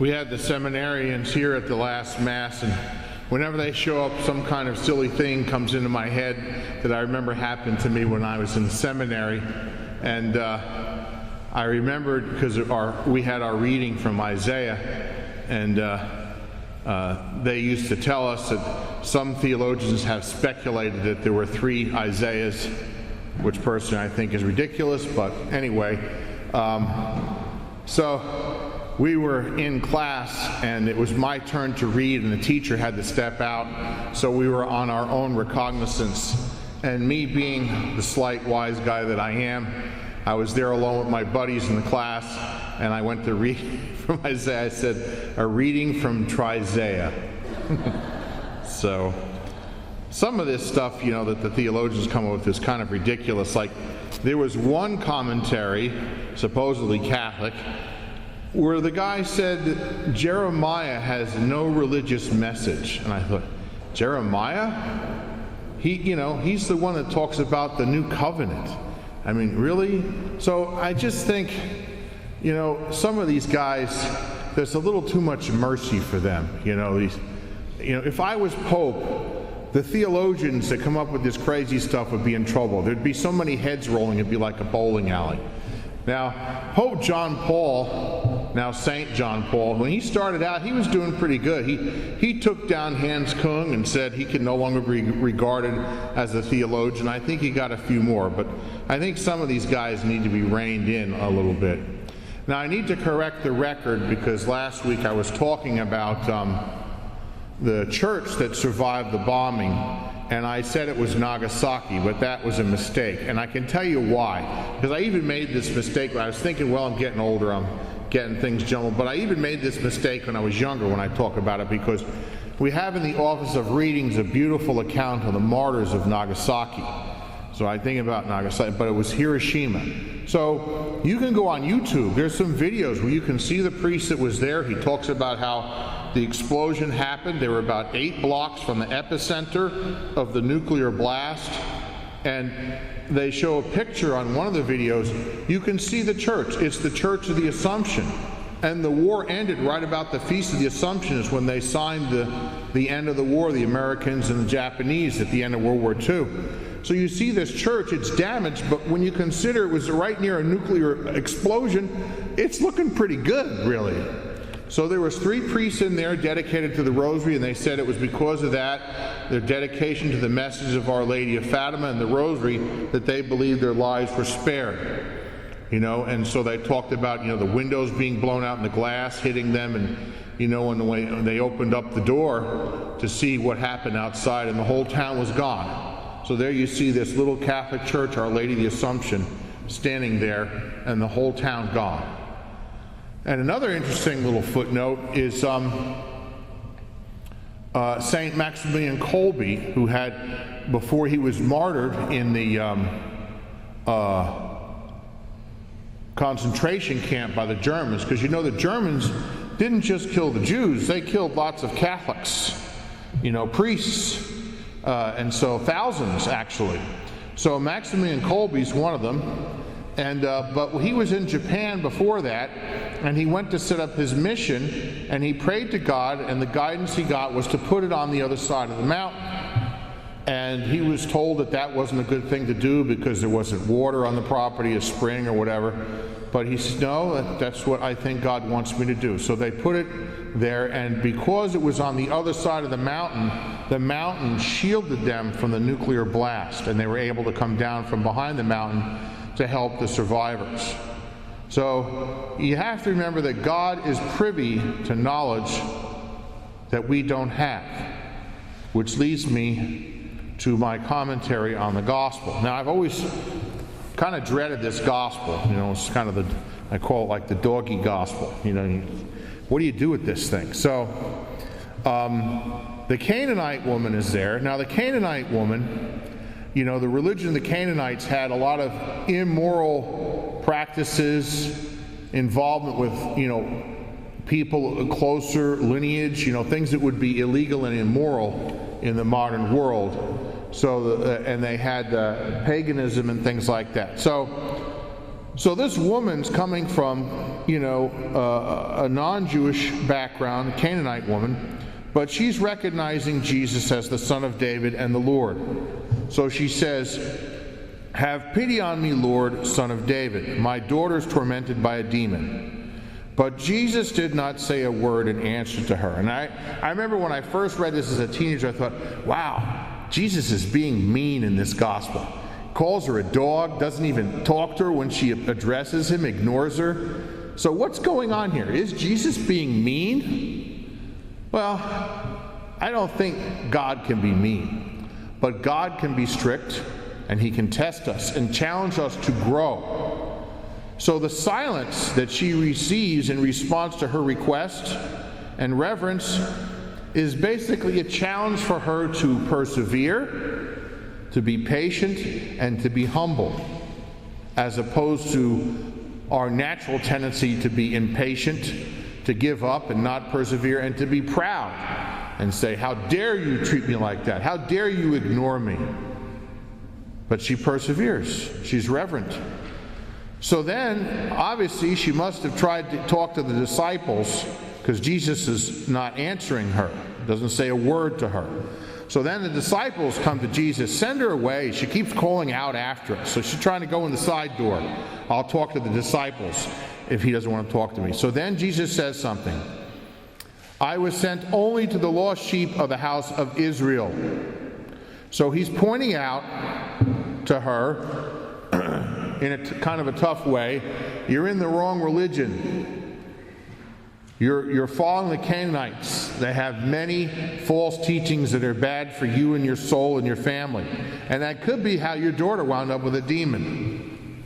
We had the seminarians here at the last Mass, and whenever they show up, some kind of silly thing comes into my head that I remember happened to me when I was in the seminary. And I remembered, because we had our reading from Isaiah, and they used to tell us that some theologians have speculated that there were 3 Isaiahs, which personally I think is ridiculous, but anyway. So we were in class, and it was my turn to read, and the teacher had to step out, so we were on our own recognizance. And me being the slight wise guy that I am, I was there alone with my buddies in the class, and I went to read from Isaiah. I said, a reading from Trisaiah. So some of this stuff, that the theologians come up with is kind of ridiculous. Like, there was one commentary, supposedly Catholic, where the guy said that Jeremiah has no religious message. And I thought, Jeremiah? He's the one that talks about the new covenant. I mean, really? So I just think, some of these guys, there's a little too much mercy for them. If I was Pope, the theologians that come up with this crazy stuff would be in trouble. There'd be so many heads rolling, it'd be like a bowling alley. Now, Pope John Paul, now Saint John Paul, when he started out, he was doing pretty good. He took down Hans Kung and said he could no longer be regarded as a theologian. I think he got a few more, but I think some of these guys need to be reined in a little bit. Now, I need to correct the record, because last week I was talking about the church that survived the bombing, and I said it was Nagasaki, but that was a mistake. And I can tell you why. Because I even made this mistake when I was thinking, well, I'm getting older, I'm getting things jumbled. But I even made this mistake when I was younger when I talk about it, because we have in the Office of Readings a beautiful account of the Martyrs of Nagasaki. So I think about Nagasaki, but it was Hiroshima. So you can go on YouTube. There's some videos where you can see the priest that was there. He talks about how the explosion happened. They were about 8 blocks from the epicenter of the nuclear blast. And they show a picture on one of the videos. You can see the church. It's the Church of the Assumption. And the war ended right about the Feast of the Assumption is when they signed the end of the war, the Americans and the Japanese at the end of World War II. So you see this church, it's damaged, but when you consider it was right near a nuclear explosion, it's looking pretty good, really. So there was 3 priests in there dedicated to the Rosary, and they said it was because of that, their dedication to the message of Our Lady of Fatima and the Rosary, that they believed their lives were spared. And so they talked about, the windows being blown out and the glass hitting them, and, when they opened up the door to see what happened outside, and the whole town was gone. So there you see this little Catholic church, Our Lady of the Assumption, standing there, and the whole town gone. And another interesting little footnote is St. Maximilian Colby, who had, before he was martyred in the concentration camp by the Germans, because the Germans didn't just kill the Jews, they killed lots of Catholics, priests, and so thousands actually. So Maximilian Kolbe's one of them. And but he was in Japan before that, and he went to set up his mission, and he prayed to God, and the guidance he got was to put it on the other side of the mountain. And he was told that that wasn't a good thing to do because there wasn't water on the property, a spring or whatever. But he said, no, that's what I think God wants me to do. So they put it there, and because it was on the other side of the mountain shielded them from the nuclear blast, and they were able to come down from behind the mountain to help the survivors. So you have to remember that God is privy to knowledge that we don't have, which leads me to my commentary on the gospel. Now, I've always kind of dreaded this gospel. It's kind of I call it like the doggy gospel. What do you do with this thing? So the Canaanite woman is there. Now, the Canaanite woman, the religion of the Canaanites had a lot of immoral practices, involvement with, people closer lineage, things that would be illegal and immoral in the modern world. So, and they had paganism and things like that. So, So this woman's coming from, a non-Jewish background, a Canaanite woman, but she's recognizing Jesus as the Son of David and the Lord. So she says, "Have pity on me, Lord, Son of David. My daughter's tormented by a demon." But Jesus did not say a word in answer to her. And I remember when I first read this as a teenager, I thought, wow, Jesus is being mean in this gospel. Calls her a dog, doesn't even talk to her when she addresses him, ignores her. So what's going on here? Is Jesus being mean? Well, I don't think God can be mean. But God can be strict, and he can test us and challenge us to grow. So the silence that she receives in response to her request and reverence is basically a challenge for her to persevere, to be patient, and to be humble, as opposed to our natural tendency to be impatient, to give up and not persevere, and to be proud and say, "How dare you treat me like that? How dare you ignore me?" But she perseveres. She's reverent. So then, obviously, she must have tried to talk to the disciples, because Jesus is not answering her, doesn't say a word to her. So then the disciples come to Jesus, "Send her away. She keeps calling out after us." So she's trying to go in the side door. "I'll talk to the disciples if he doesn't want to talk to me." So then Jesus says something. "I was sent only to the lost sheep of the house of Israel." So he's pointing out to her in a kind of a tough way, you're in the wrong religion. You're following the Canaanites. They have many false teachings that are bad for you and your soul and your family. And that could be how your daughter wound up with a demon.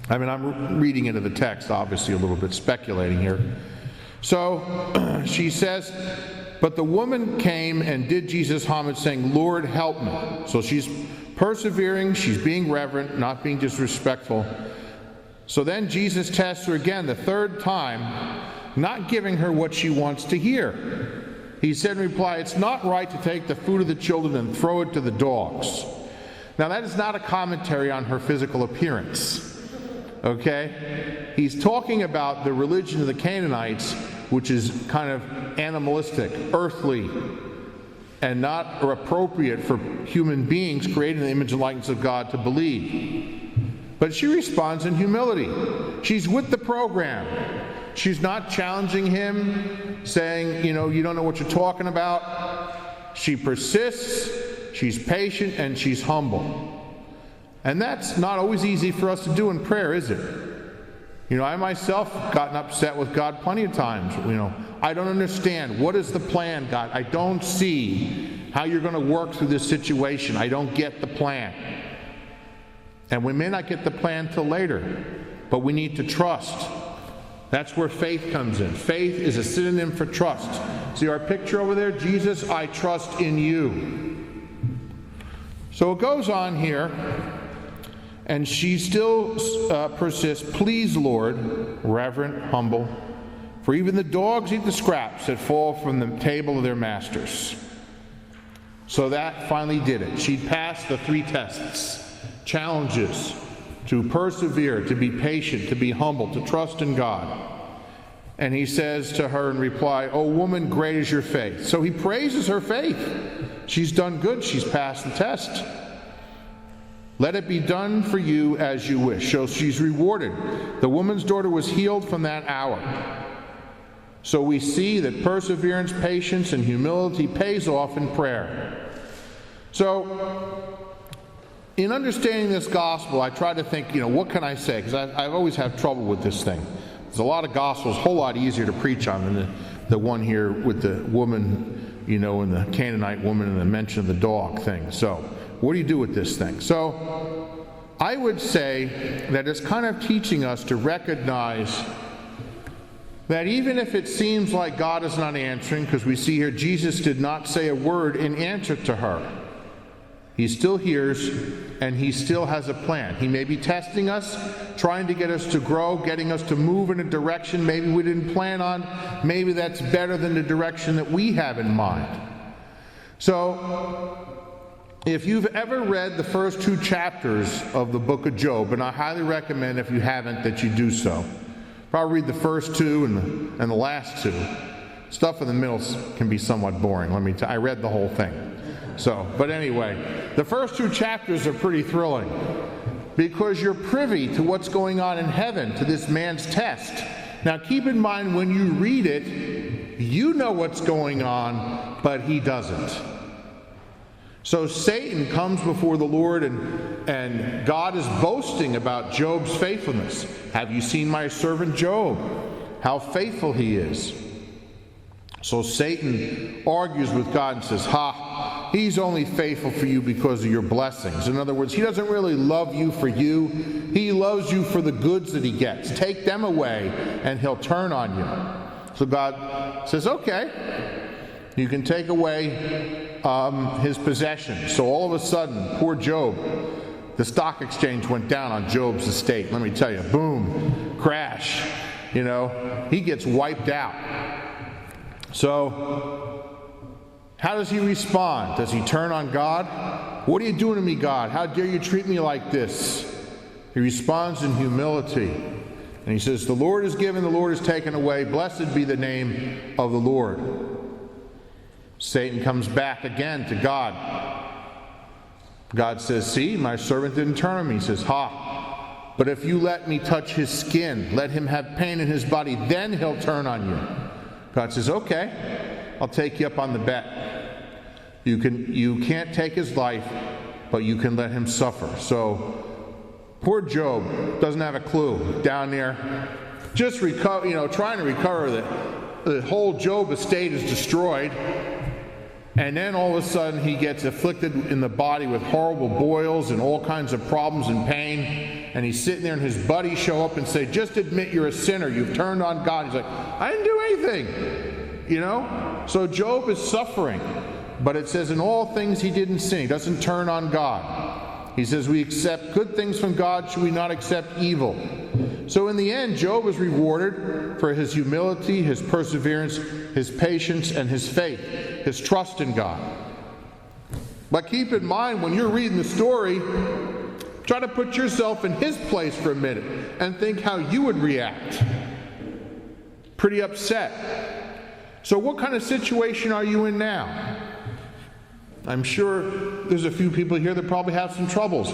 I mean, I'm reading into the text, obviously a little bit speculating here. So she says, "But the woman came and did Jesus homage, saying, 'Lord, help me.'" So she's persevering, she's being reverent, not being disrespectful. So then Jesus tests her again, the third time, not giving her what she wants to hear. He said in reply, "It's not right to take the food of the children and throw it to the dogs." Now that is not a commentary on her physical appearance, okay? He's talking about the religion of the Canaanites, which is kind of animalistic, earthly, and not appropriate for human beings created in the image and likeness of God to believe. But she responds in humility. She's with the program. She's not challenging him, saying, you don't know what you're talking about. She persists, she's patient, and she's humble. And that's not always easy for us to do in prayer, is it? I myself have gotten upset with God plenty of times. I don't understand. What is the plan, God? I don't see how you're going to work through this situation. I don't get the plan. And we may not get the plan till later, but we need to trust. That's where faith comes in. Faith is a synonym for trust. See our picture over there? Jesus, I trust in you. So it goes on here, and she still persists. "Please, Lord," reverent, humble, "for even the dogs eat the scraps that fall from the table of their masters." So that finally did it. She passed the 3 tests, challenges to persevere, to be patient, to be humble, to trust in God. And he says to her in reply, "O woman, great is your faith." So he praises her faith. She's done good. She's passed the test. "Let it be done for you as you wish." So she's rewarded. The woman's daughter was healed from that hour. So we see that perseverance, patience, and humility pays off in prayer. So in understanding this gospel, I try to think, what can I say? Because I've always had trouble with this thing. There's a lot of gospels, a whole lot easier to preach on than the one here with the woman, and the Canaanite woman and the mention of the dog thing. So what do you do with this thing? So I would say that it's kind of teaching us to recognize that even if it seems like God is not answering, because we see here Jesus did not say a word in answer to her. He still hears, and he still has a plan. He may be testing us, trying to get us to grow, getting us to move in a direction maybe we didn't plan on. Maybe that's better than the direction that we have in mind. So if you've ever read the first 2 chapters of the book of Job, and I highly recommend if you haven't that you do so. Probably read the first 2 and the last 2. Stuff in the middle can be somewhat boring. I read the whole thing. But anyway, the first 2 chapters are pretty thrilling because you're privy to what's going on in heaven, to this man's test. Now keep in mind, when you read it, you know what's going on, but he doesn't. So Satan comes before the Lord, and God is boasting about Job's faithfulness. Have you seen my servant Job? How faithful he is. So Satan argues with God and says, he's only faithful for you because of your blessings. In other words, he doesn't really love you for you. He loves you for the goods that he gets. Take them away, and he'll turn on you. So God says, okay, you can take away his possessions. So all of a sudden, poor Job, the stock exchange went down on Job's estate. Let me tell you, boom, crash. He gets wiped out. So how does he respond? Does he turn on God? What are you doing to me, God? How dare you treat me like this? He responds in humility. And he says, the Lord is given, the Lord is taken away. Blessed be the name of the Lord. Satan comes back again to God. God says, see, my servant didn't turn on me. He says, but if you let me touch his skin, let him have pain in his body, then he'll turn on you. God says, okay, I'll take you up on the bet. You can't take his life, but you can let him suffer. So poor Job doesn't have a clue down there, just trying to recover. The whole Job estate is destroyed, and then all of a sudden he gets afflicted in the body with horrible boils and all kinds of problems and pain. And he's sitting there, and his buddies show up and say, just admit you're a sinner. You've turned on God. He's like, I didn't do anything. So Job is suffering. But it says in all things he didn't sin. He doesn't turn on God. He says we accept good things from God. Should we not accept evil? So in the end, Job is rewarded for his humility, his perseverance, his patience, and his faith, his trust in God. But keep in mind, when you're reading the story, try to put yourself in his place for a minute and think how you would react. Pretty upset. So what kind of situation are you in now? I'm sure there's a few people here that probably have some troubles,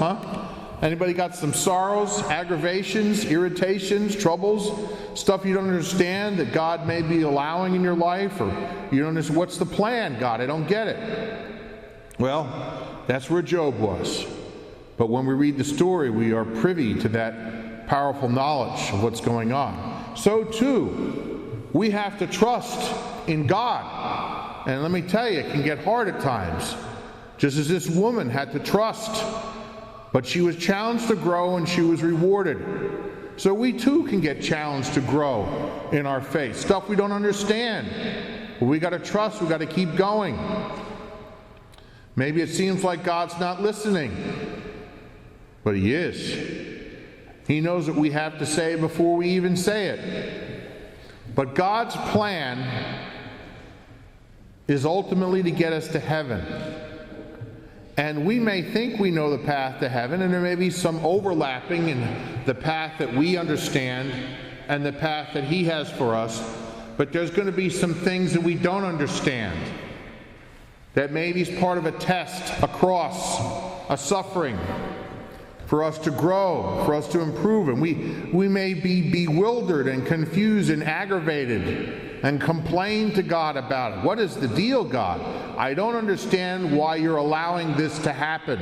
Anybody got some sorrows, aggravations, irritations, troubles, stuff you don't understand that God may be allowing in your life, or you don't understand, what's the plan, God? I don't get it. Well, that's where Job was. But when we read the story, we are privy to that powerful knowledge of what's going on. So too, we have to trust in God. And let me tell you, it can get hard at times. Just as this woman had to trust. But she was challenged to grow, and she was rewarded. So we too can get challenged to grow in our faith. Stuff we don't understand. But we got to trust. We got to keep going. Maybe it seems like God's not listening. But he is. He knows what we have to say before we even say it. But God's plan is ultimately to get us to heaven. And we may think we know the path to heaven, and there may be some overlapping in the path that we understand and the path that he has for us. But there's going to be some things that we don't understand. That maybe is part of a test, a cross, a suffering, for us to grow, for us to improve. And we may be bewildered and confused and aggravated and complain to God about it. What is the deal, God? I don't understand why you're allowing this to happen.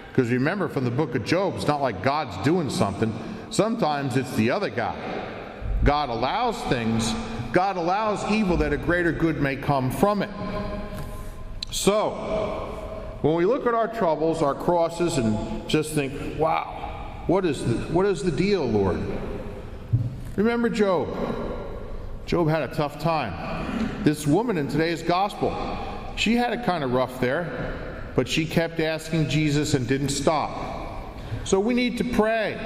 Because remember, from the book of Job, it's not like God's doing something. Sometimes it's the other guy. God allows things. God allows evil that a greater good may come from it. So, when we look at our troubles, our crosses, and just think, wow, what is the deal, Lord? Remember Job. Job had a tough time. This woman in today's gospel, she had it kind of rough there, but she kept asking Jesus and didn't stop. So we need to pray.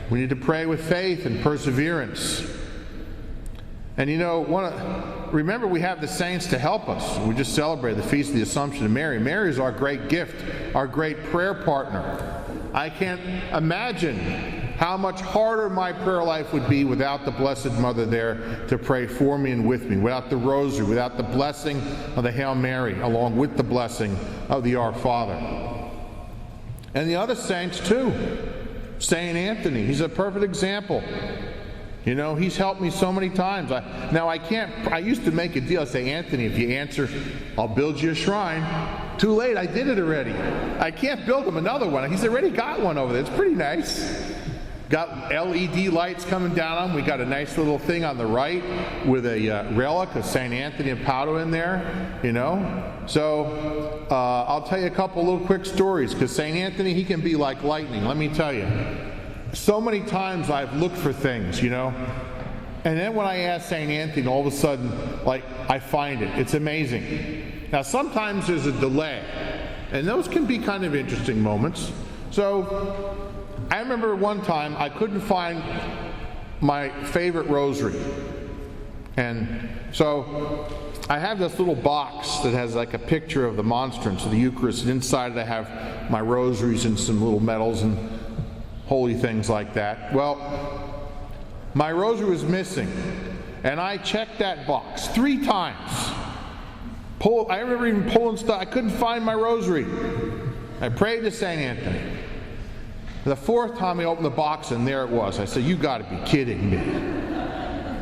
We need to pray with faith and perseverance. And remember, we have the saints to help us. We just celebrated the Feast of the Assumption of Mary. Mary is our great gift, our great prayer partner. I can't imagine how much harder my prayer life would be without the Blessed Mother there to pray for me and with me, without the Rosary, without the blessing of the Hail Mary, along with the blessing of the Our Father. And the other saints too. Saint Anthony, he's a perfect example. You know, he's helped me so many times. I used to make a deal. I say, Anthony, if you answer, I'll build you a shrine. Too late, I did it already. I can't build him another one. He's already got one over there. It's pretty nice. Got LED lights coming down on him. We got a nice little thing on the right with a relic of St. Anthony of Padua in there, you know. So I'll tell you a couple little quick stories, because St. Anthony, he can be like lightning, let me tell you. So many times I've looked for things, you know, and then when I ask St. Anthony, all of a sudden, like, I find it. It's amazing. Now, sometimes there's a delay, and those can be kind of interesting moments. So I remember one time I couldn't find my favorite rosary. And so I have this little box that has like a picture of the monstrance of the Eucharist, and inside it I have my rosaries and some little medals and holy things like that. Well, my rosary was missing, and I checked that box 3 times. I remember even pulling stuff. I couldn't find my rosary. I prayed to St. Anthony. The 4th time I opened the box, and there it was. I said, "You got to be kidding me."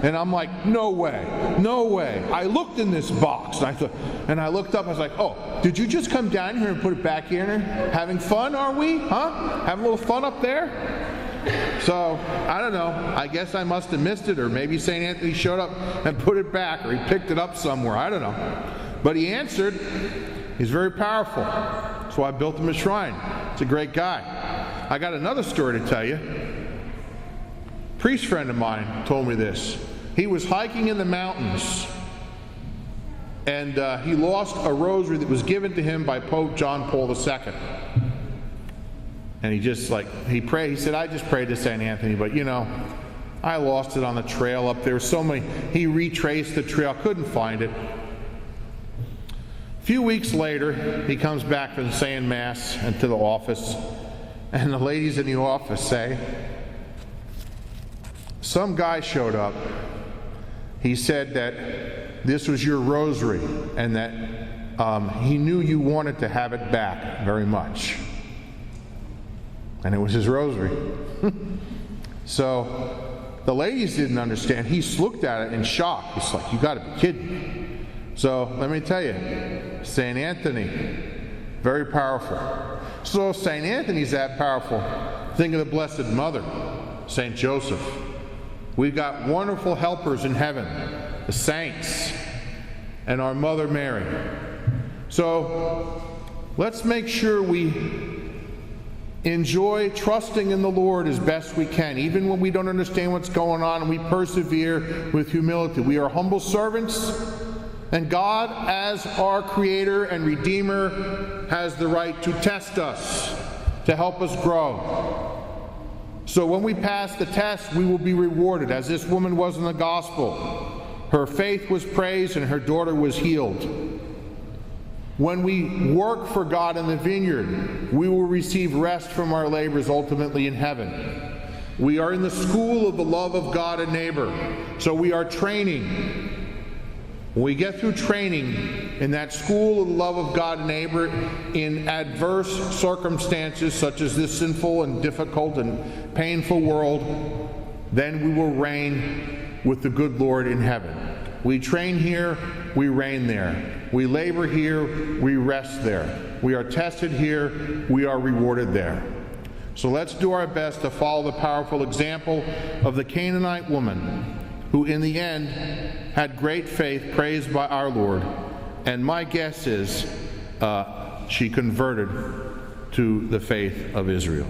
And I'm like, no way, no way. I looked in this box, and I looked up, I was like, "Oh, did you just come down here and put it back here? Having fun, are we? Huh? Having a little fun up there?" So, I don't know. I guess I must have missed it, or maybe St. Anthony showed up and put it back, or he picked it up somewhere. I don't know. But he answered. He's very powerful. That's why I built him a shrine. He's a great guy. I got another story to tell you. A priest friend of mine told me this. He was hiking in the mountains, and he lost a rosary that was given to him by Pope John Paul II. And he prayed. He said, "I just prayed to St. Anthony, but you know, I lost it on the trail up there. So many." He retraced the trail, couldn't find it. A few weeks later, he comes back from saying Mass and to the office, and the ladies in the office say, "Some guy showed up. He said that this was your rosary, and that he knew you wanted to have it back very much." And it was his rosary. So the ladies didn't understand. He looked at it in shock. He's like, "You got to be kidding me." So let me tell you, St. Anthony, very powerful. So if St. Anthony's that powerful, think of the Blessed Mother, St. Joseph. We've got wonderful helpers in heaven, the saints, and our Mother Mary. So let's make sure we enjoy trusting in the Lord as best we can, even when we don't understand what's going on, and we persevere with humility. We are humble servants, and God, as our Creator and Redeemer, has the right to test us, to help us grow. So when we pass the test, we will be rewarded, as this woman was in the Gospel. Her faith was praised, and her daughter was healed. When we work for God in the vineyard, we will receive rest from our labors ultimately in heaven. We are in the school of the love of God and neighbor, so we are training. When we get through training in that school of the love of God and neighbor in adverse circumstances such as this sinful and difficult and painful world, then we will reign with the good Lord in heaven. We train here, we reign there. We labor here, we rest there. We are tested here, we are rewarded there. So let's do our best to follow the powerful example of the Canaanite woman, who in the end had great faith, praised by our Lord. And my guess is she converted to the faith of Israel.